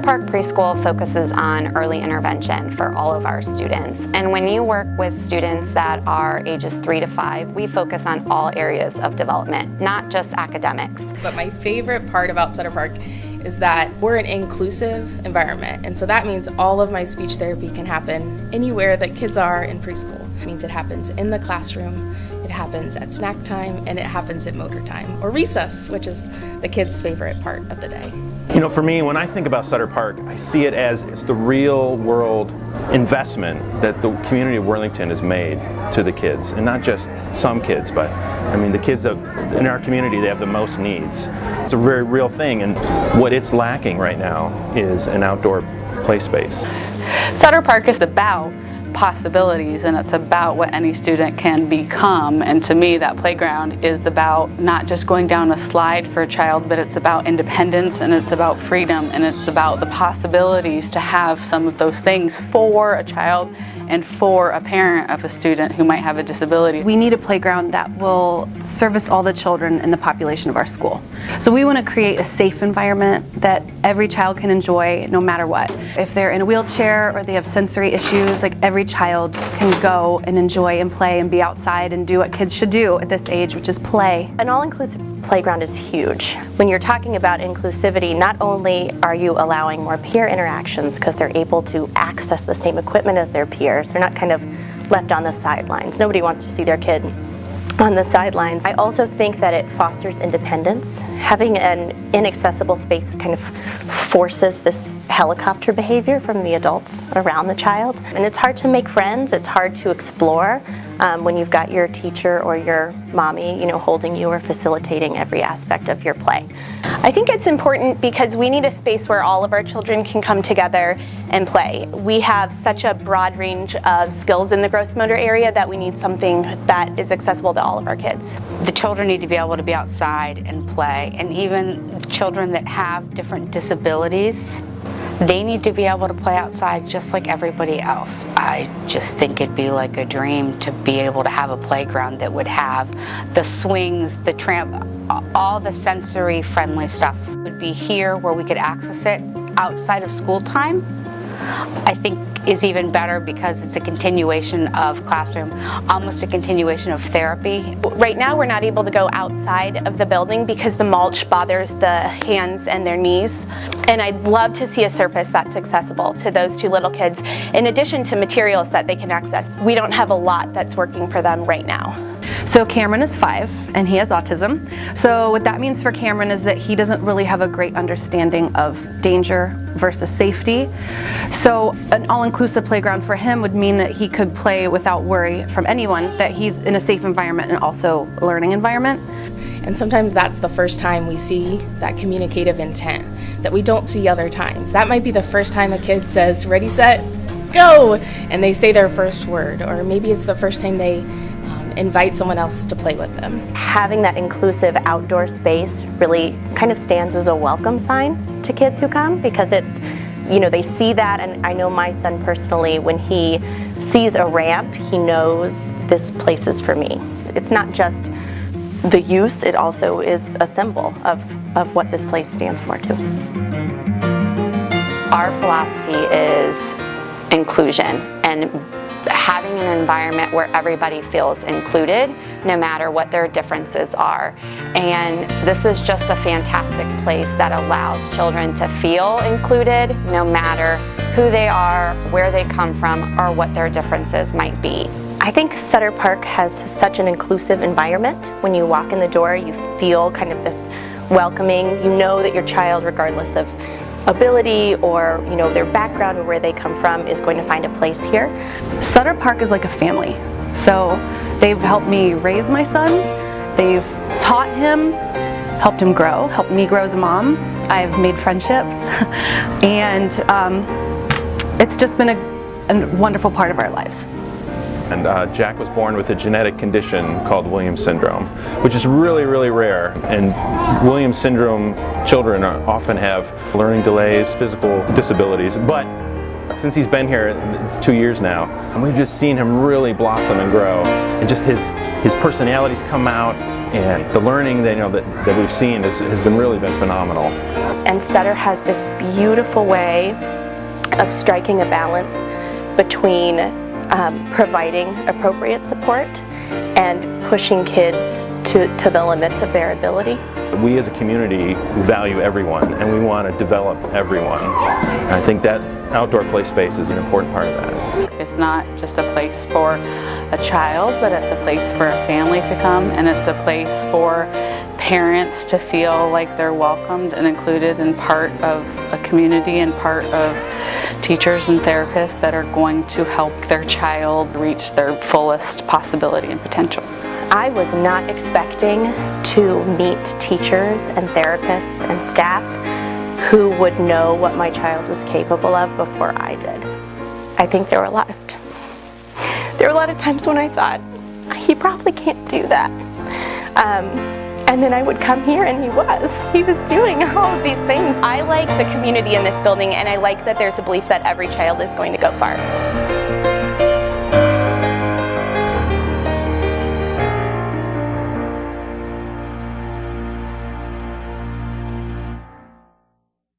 Park Preschool focuses on early intervention for all of our students. And when you work with students that are ages 3 to 5, we focus on all areas of development, not just academics. But my favorite part about Sutter Park is that we're an inclusive environment. And so that means all of my speech therapy can happen anywhere that kids are in preschool. It means it happens in the classroom, it happens at snack time, and it happens at motor time, or recess, which is the kids' favorite part of the day. You know, for me, when I think about Sutter Park, I see it as the real world investment that the community of Worthington has made to the kids, and not just some kids, but I mean the kids in our community, they have the most needs. It's a very real thing, and what it's lacking right now is an outdoor play space. Sutter Park is about possibilities, and it's about what any student can become. And to me, that playground is about not just going down a slide for a child, but it's about independence, and it's about freedom, and it's about the possibilities to have some of those things for a child and for a parent of a student who might have a disability. We need a playground that will service all the children in the population of our school. So we want to create a safe environment that every child can enjoy no matter what. If they're in a wheelchair or they have sensory issues, like every child can go and enjoy and play and be outside and do what kids should do at this age, which is play. An all-inclusive playground is huge. When you're talking about inclusivity, not only are you allowing more peer interactions because they're able to access the same equipment as their peers, they're not kind of left on the sidelines. Nobody wants to see their kid on the sidelines. I also think that it fosters independence. Having an inaccessible space kind of forces this helicopter behavior from the adults around the child. And it's hard to make friends, it's hard to explore when you've got your teacher or your mommy, you know, holding you or facilitating every aspect of your play. I think it's important because we need a space where all of our children can come together and play. We have such a broad range of skills in the gross motor area that we need something that is accessible to all of our kids. The children need to be able to be outside and play, and even children that have different disabilities, they need to be able to play outside just like everybody else. I just think it'd be like a dream to be able to have a playground that would have the swings, the tramp, all the sensory friendly stuff would be here where we could access it outside of school time. I think is even better because it's a continuation of classroom, almost a continuation of therapy. Right now we're not able to go outside of the building because the mulch bothers the hands and their knees. And I'd love to see a surface that's accessible to those two little kids, in addition to materials that they can access. We don't have a lot that's working for them right now. So Cameron is 5 and he has autism. So what that means for Cameron is that he doesn't really have a great understanding of danger versus safety. So an all-inclusive playground for him would mean that he could play without worry from anyone, that he's in a safe environment and also a learning environment. And sometimes that's the first time we see that communicative intent that we don't see other times. That might be the first time a kid says, "Ready, set, go," and they say their first word, or maybe it's the first time they invite someone else to play with them. Having that inclusive outdoor space really kind of stands as a welcome sign to kids who come, because it's, you know, they see that, and I know my son personally, when he sees a ramp, he knows this place is for me. It's not just the use, it also is a symbol of what this place stands for too. Our philosophy is inclusion, and having an environment where everybody feels included, no matter what their differences are. And this is just a fantastic place that allows children to feel included, no matter who they are, where they come from, or what their differences might be. I think Sutter Park has such an inclusive environment. When you walk in the door, you feel kind of this welcoming. You know that your child, regardless of ability or, you know, their background or where they come from, is going to find a place here. Sutter Park is like a family. So they've helped me raise my son, they've taught him, helped him grow, helped me grow as a mom. I've made friendships, and it's just been a wonderful part of our lives. And Jack was born with a genetic condition called Williams syndrome, which is really, really rare. And Williams syndrome children often have learning delays, physical disabilities, but Since he's been here, it's 2 years now, and we've just seen him really blossom and grow, and just his personalities come out, and the learning that we've seen has really been phenomenal. And Sutter has this beautiful way of striking a balance between providing appropriate support and pushing kids to the limits of their ability. We as a community value everyone, and we want to develop everyone. And I think that outdoor play space is an important part of that. It's not just a place for a child, but it's a place for a family to come, and it's a place for parents to feel like they're welcomed and included and part of a community and part of teachers and therapists that are going to help their child reach their fullest possibility and potential. I was not expecting to meet teachers and therapists and staff who would know what my child was capable of before I did. I think there were a lot of times when I thought, he probably can't do that. And then I would come here and he was doing all of these things. I like the community in this building, and I like that there's a belief that every child is going to go far.